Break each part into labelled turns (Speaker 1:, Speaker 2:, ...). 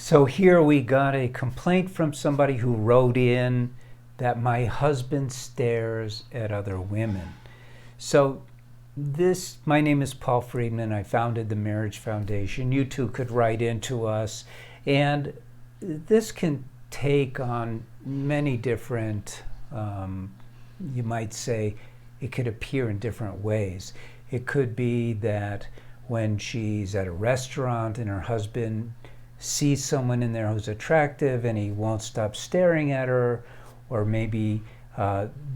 Speaker 1: So here we got a complaint from somebody who wrote in that my husband stares at other women. So my name is Paul Friedman. I founded the Marriage Foundation. You too could write into us. And this can take on many different, you might say, it could appear in different ways. It could be that when she's at a restaurant and her husband sees someone in there who's attractive and he won't stop staring at her, or maybe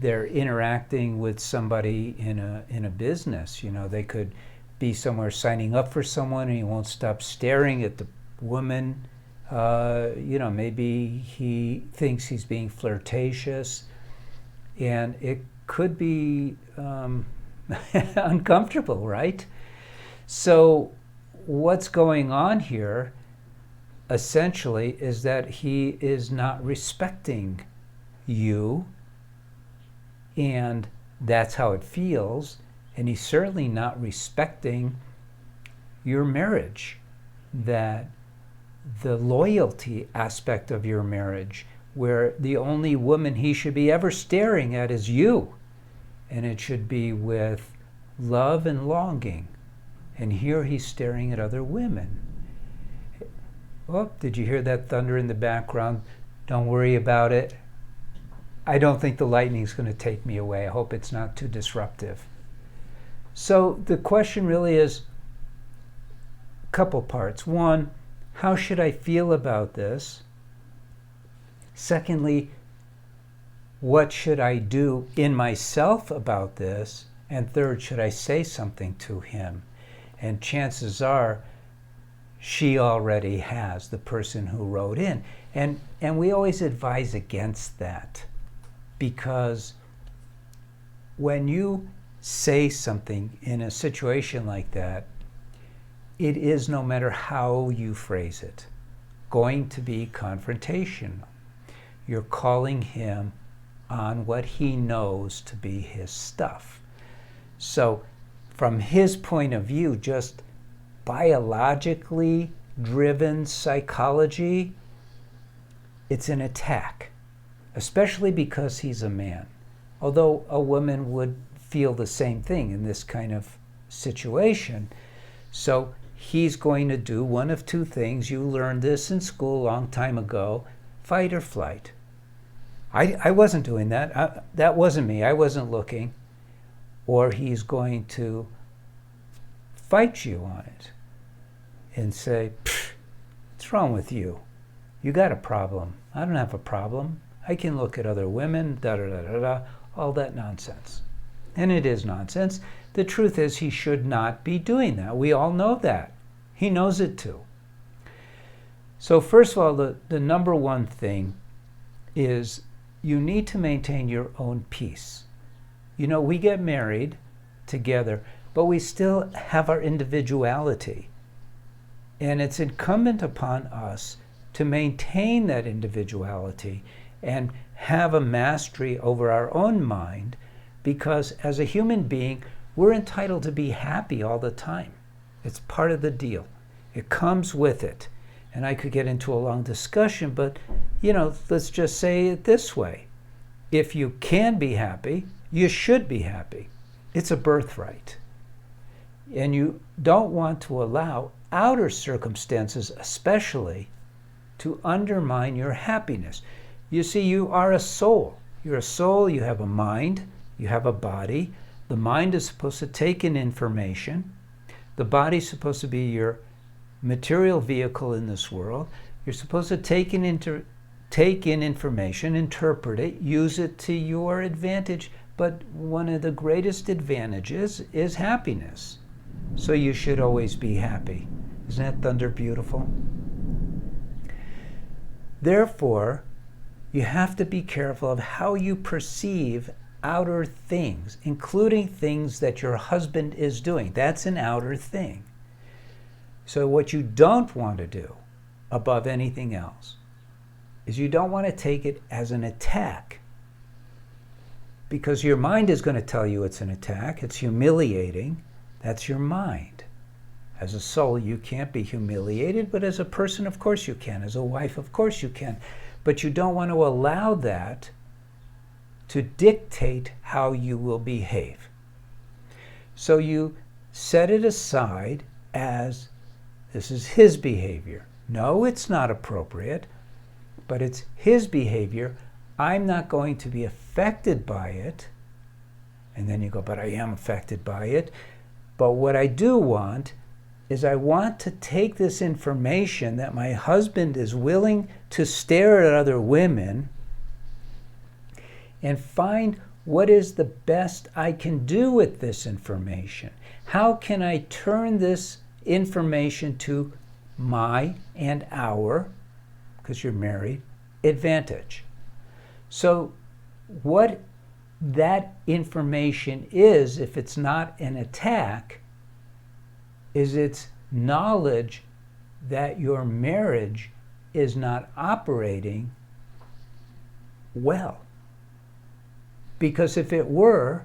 Speaker 1: they're interacting with somebody in a business. You know, they could be somewhere signing up for someone and he won't stop staring at the woman. Maybe he thinks he's being flirtatious, and it could be uncomfortable, right? So what's going on here essentially is that he is not respecting you, and that's how it feels, and he's certainly not respecting your marriage, that the loyalty aspect of your marriage, where the only woman he should be ever staring at is you, and it should be with love and longing, and here he's staring at other women. Oh, did you hear that thunder in the background? Don't worry about it. I don't think the lightning's going to take me away. I hope it's not too disruptive. So the question really is a couple parts. One, how should I feel about this? Secondly, what should I do in myself about this? And third, should I say something to him? And chances are she already has, the person who wrote in. And we always advise against that, because when you say something in a situation like that, it is, no matter how you phrase it, going to be confrontational. You're calling him on what he knows to be his stuff. So from his point of view, just biologically driven psychology, it's an attack, especially because he's a man. Although a woman would feel the same thing in this kind of situation. So he's going to do one of two things. You learned this in school a long time ago: fight or flight. I wasn't doing that. That wasn't me. I wasn't looking. Or he's going to fight you on it and say, what's wrong with you? You got a problem. I don't have a problem. I can look at other women, da-da-da-da-da, all that nonsense. And it is nonsense. The truth is, he should not be doing that. We all know that. He knows it too. So first of all, the number one thing is you need to maintain your own peace. You know, we get married together, but we still have our individuality. And it's incumbent upon us to maintain that individuality and have a mastery over our own mind, because as a human being, we're entitled to be happy all the time. It's part of the deal. It comes with it. And I could get into a long discussion, but, let's just say it this way. If you can be happy, you should be happy. It's a birthright. And you don't want to allow outer circumstances, especially, to undermine your happiness. You see, you are a soul. You're a soul, you have a mind, you have a body. The mind is supposed to take in information. The body's supposed to be your material vehicle in this world. You're supposed to take in information, interpret it, use it to your advantage. But one of the greatest advantages is happiness. So you should always be happy. Isn't that thunder beautiful? Therefore, you have to be careful of how you perceive outer things, including things that your husband is doing. That's an outer thing. So what you don't want to do, above anything else, is you don't want to take it as an attack. Because your mind is going to tell you it's an attack. It's humiliating. That's your mind. As a soul, you can't be humiliated, but as a person, of course you can. As a wife, of course you can. But you don't want to allow that to dictate how you will behave. So you set it aside as, this is his behavior. No, it's not appropriate, but it's his behavior. I'm not going to be affected by it. And then you go, but I am affected by it. But what I do want is I want to take this information that my husband is willing to stare at other women and find what is the best I can do with this information. How can I turn this information to my and our, because you're married, advantage? So what that information is, if it's not an attack, is its knowledge that your marriage is not operating well. Because if it were,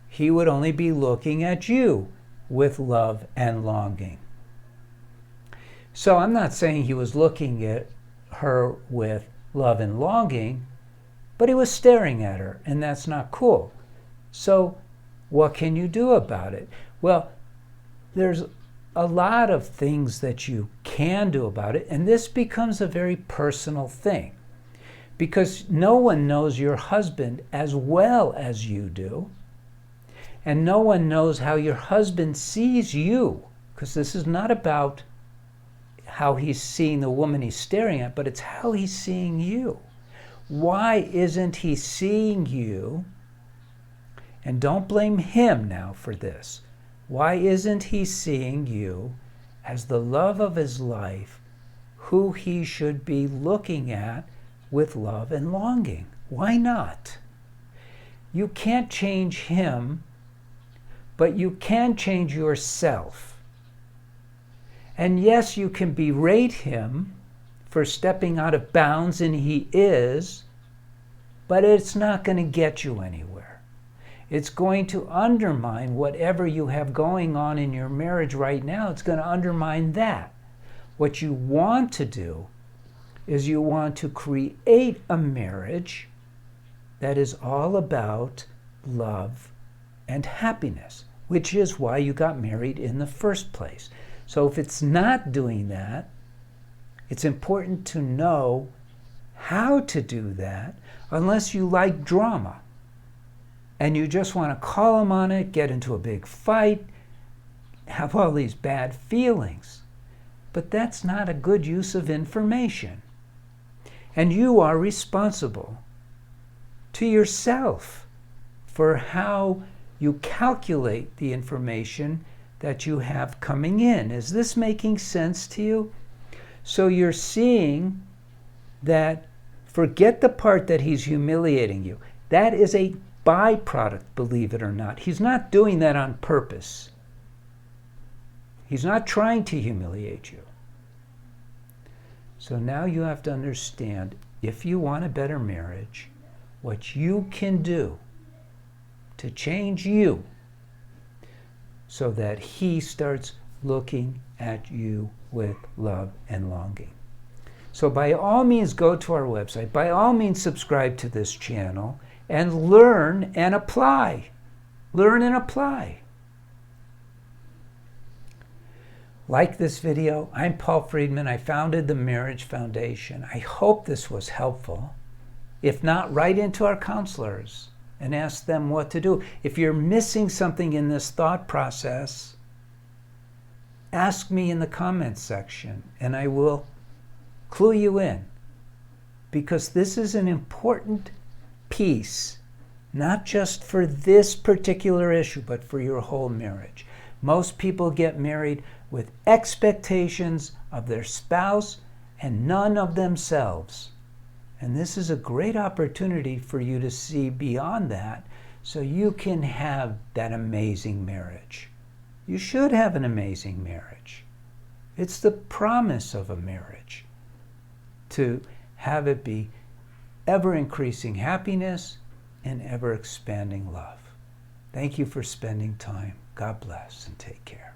Speaker 1: he would only be looking at you with love and longing. So I'm not saying he was looking at her with love and longing, but he was staring at her, and that's not cool. So what can you do about it? Well, there's a lot of things that you can do about it, and this becomes a very personal thing because no one knows your husband as well as you do, and no one knows how your husband sees you, because this is not about how he's seeing the woman he's staring at, but it's how he's seeing you. Why isn't he seeing you? And don't blame him now for this. Why isn't he seeing you as the love of his life, who he should be looking at with love and longing? Why not? You can't change him, but you can change yourself. And yes, you can berate him for stepping out of bounds, and he is, but it's not going to get you anywhere. It's going to undermine whatever you have going on in your marriage right now. It's going to undermine that. What you want to do is you want to create a marriage that is all about love and happiness, which is why you got married in the first place. So if it's not doing that, it's important to know how to do that, unless you like drama and you just want to call him on it, get into a big fight, have all these bad feelings. But that's not a good use of information. And you are responsible to yourself for how you calculate the information that you have coming in. Is this making sense to you? So you're seeing that, forget the part that he's humiliating you. That is a byproduct, believe it or not. He's not doing that on purpose. He's not trying to humiliate you. So now you have to understand, if you want a better marriage, what you can do to change you so that he starts looking at you with love and longing. So by all means, go to our website. By all means, subscribe to this channel and learn and apply. Learn and apply. Like this video. I'm Paul Friedman. I founded the Marriage Foundation. I hope this was helpful. If not, write into our counselors and ask them what to do. If you're missing something in this thought process, ask me in the comments section and I will clue you in, because this is an important piece, not just for this particular issue, but for your whole marriage. Most people get married with expectations of their spouse and none of themselves. And this is a great opportunity for you to see beyond that so you can have that amazing marriage. You should have an amazing marriage. It's the promise of a marriage to have it be ever-increasing happiness and ever-expanding love. Thank you for spending time. God bless and take care.